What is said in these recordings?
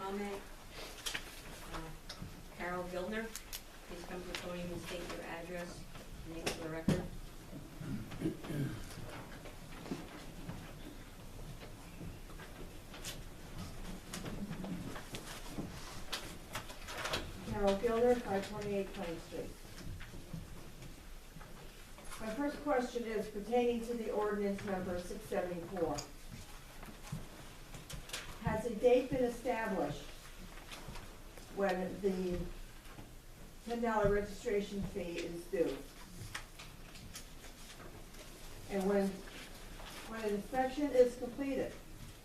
comment. Carol Gildner, please come to the podium and state your address, name for the record. Carol Gilder, 528 Plain Street. My first question is pertaining to the ordinance number 674. Has a date been established when the $10 registration fee is due? And when an inspection is completed,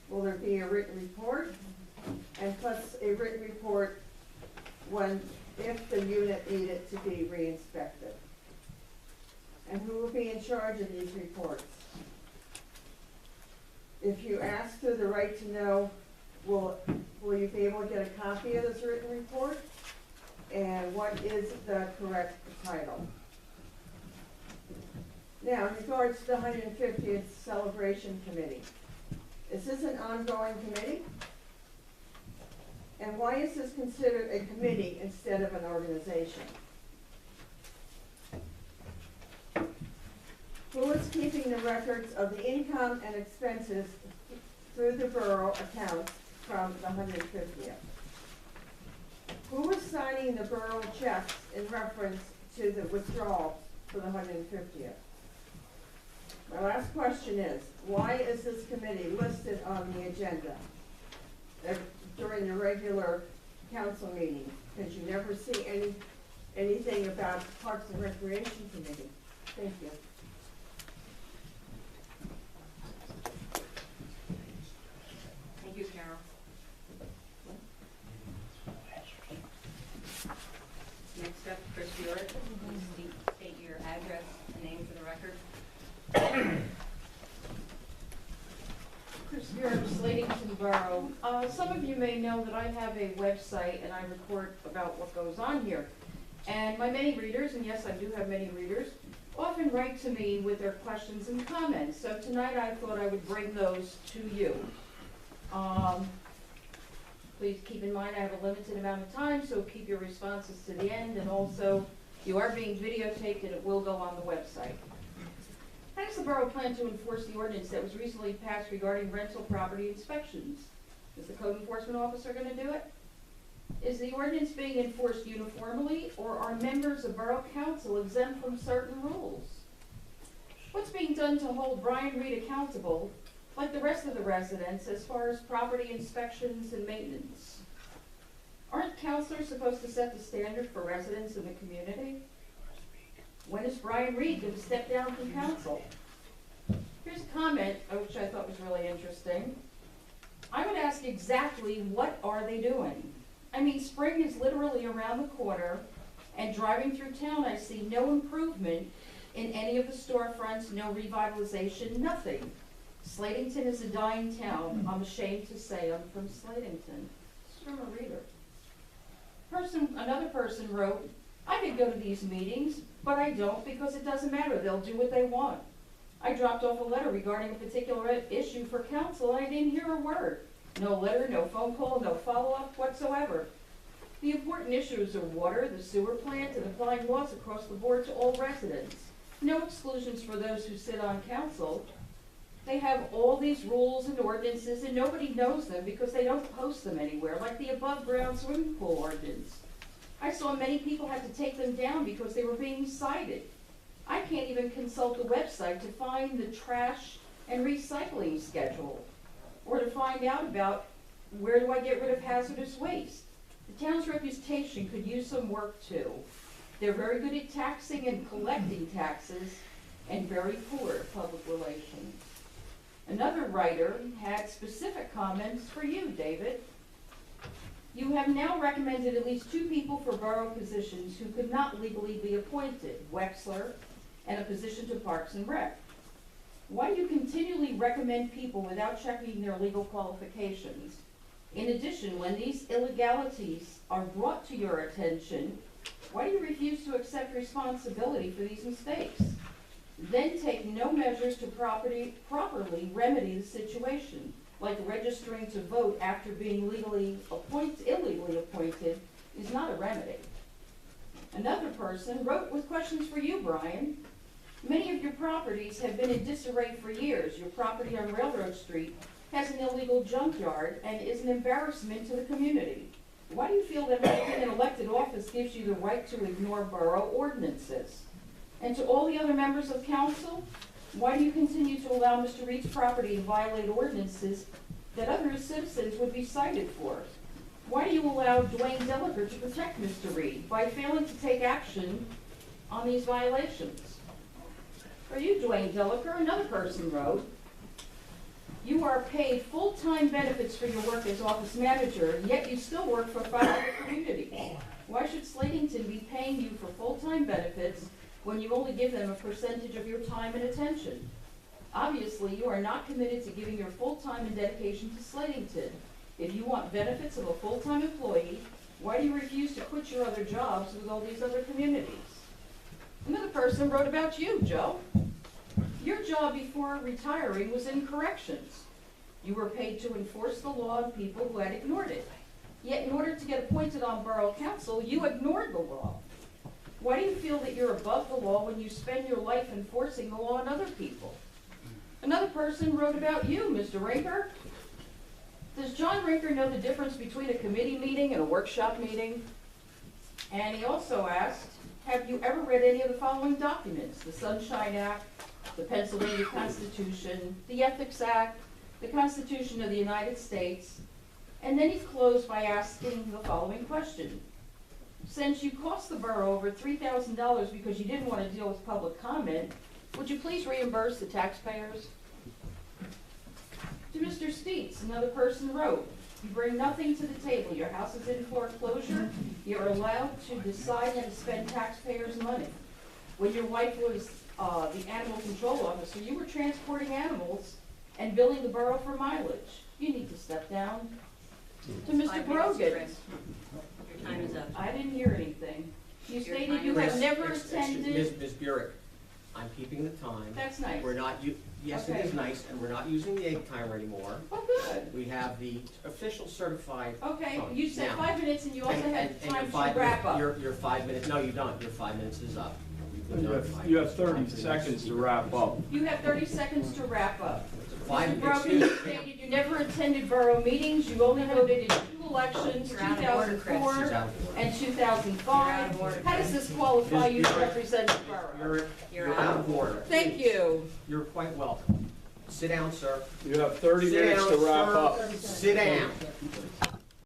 will there be a written report? And plus a written report if the unit needed to be re-inspected? And who will be in charge of these reports? If you ask for the right to know, will you be able to get a copy of this written report? And what is the correct title? Now, in regards to the 150th Celebration Committee, is this an ongoing committee? And why is this considered a committee instead of an organization? Who is keeping the records of the income and expenses through the borough accounts from the 150th? Who is signing the borough checks in reference to the withdrawal for the 150th? My last question is, why is this committee listed on the agenda during the regular council meeting? Because you never see anything about the Parks and Recreation Committee. Thank you. Thank you, Carol. Next up, Chris Buick, please state your address and name for the record. Chris Buick, Slatington Borough. Some of you may know that I have a website and I report about what goes on here. And my many readers, and yes, I do have many readers, often write to me with their questions and comments. So tonight I thought I would bring those to you. Please keep in mind I have a limited amount of time, so keep your responses to the end. And also, you are being videotaped and it will go on the website. How does the borough plan to enforce the ordinance that was recently passed regarding rental property inspections? Is the code enforcement officer going to do it? Is the ordinance being enforced uniformly, or are members of borough council exempt from certain rules? What's being done to hold Brian Reed accountable, like the rest of the residents, as far as property inspections and maintenance? Aren't councilors supposed to set the standard for residents in the community? When is Brian Reed going to step down from council? Here's a comment which I thought was really interesting. I would ask exactly, what are they doing? I mean, spring is literally around the corner, and driving through town, I see no improvement in any of the storefronts, no revitalization, nothing. Slatington is a dying town. I'm ashamed to say I'm from Slatington. This is from a reader. Another person wrote, I could go to these meetings, but I don't because it doesn't matter. They'll do what they want. I dropped off a letter regarding a particular issue for council, and I didn't hear a word. No letter, no phone call, no follow-up whatsoever. The important issues are water, the sewer plant, and applying laws across the board to all residents. No exclusions for those who sit on council. They have all these rules and ordinances, and nobody knows them because they don't post them anywhere, like the above-ground swimming pool ordinance. I saw many people had to take them down because they were being cited. I can't even consult the website to find the trash and recycling schedule, or to find out about where do I get rid of hazardous waste. The town's reputation could use some work too. They're very good at taxing and collecting taxes, and very poor at public relations. Another writer had specific comments for you, David. You have now recommended at least 2 people for borough positions who could not legally be appointed, Wexler and a position to Parks and Rec. Why do you continually recommend people without checking their legal qualifications? In addition, when these illegalities are brought to your attention, why do you refuse to accept responsibility for these mistakes? Then take no measures to properly remedy the situation, like registering to vote after being illegally appointed, is not a remedy. Another person wrote with questions for you, Brian. Many of your properties have been in disarray for years. Your property on Railroad Street has an illegal junkyard and is an embarrassment to the community. Why do you feel that holding an elected office gives you the right to ignore borough ordinances? And to all the other members of council, why do you continue to allow Mr. Reed's property to violate ordinances that other citizens would be cited for? Why do you allow Dwayne Delaker to protect Mr. Reed by failing to take action on these violations? For you, Dwayne Delaker, another person wrote, you are paid full-time benefits for your work as office manager, yet you still work for 5 other communities. Why should Slatington be paying you for full-time benefits when you only give them a percentage of your time and attention? Obviously, you are not committed to giving your full time and dedication to Slatington. If you want benefits of a full-time employee, why do you refuse to quit your other jobs with all these other communities? Another person wrote about you, Joe. Your job before retiring was in corrections. You were paid to enforce the law on people who had ignored it. Yet in order to get appointed on borough council, you ignored the law. Why do you feel that you're above the law when you spend your life enforcing the law on other people? Another person wrote about you, Mr. Rinker. Does John Rinker know the difference between a committee meeting and a workshop meeting? And he also asked, have you ever read any of the following documents? The Sunshine Act, the Pennsylvania Constitution, the Ethics Act, the Constitution of the United States. And then he closed by asking the following question. Since you cost the borough over $3,000 because you didn't want to deal with public comment, would you please reimburse the taxpayers? To Mr. Steets, another person wrote, you bring nothing to the table. Your house is in foreclosure. You're allowed to decide how to spend taxpayers' money. When your wife was the animal control officer, you were transporting animals and billing the borough for mileage. You need to step down. To Mr. 5 minutes, Brogan, Chris. Your time is up. I didn't hear anything. You Your stated time you is have up. never attended. Ms. Burek, I'm keeping the time. That's nice. We're not, yes, it Okay. is nice, and we're not using the egg timer anymore. Oh, good. We have the official certified. Okay, time. you said Now, 5 minutes and you also and- had and time your to 5 wrap up. Your 5 minutes, no, you don't. Your 5 minutes is up. You've been notified. You have 30 seconds to wrap up. You have 30 seconds to wrap up. Five- Mr. Brogan, you excuse me. stated you never attended borough meetings. You only voted in 2 elections, You're out of order, Chris. 2004 She's out of order. and You're out 2005. of order. How does this qualify you to Ms. represent the borough? You're out of order. Thank you. You're quite welcome. Sit down, sir. You have 30 Sit minutes down, to wrap sir. up. Sit down.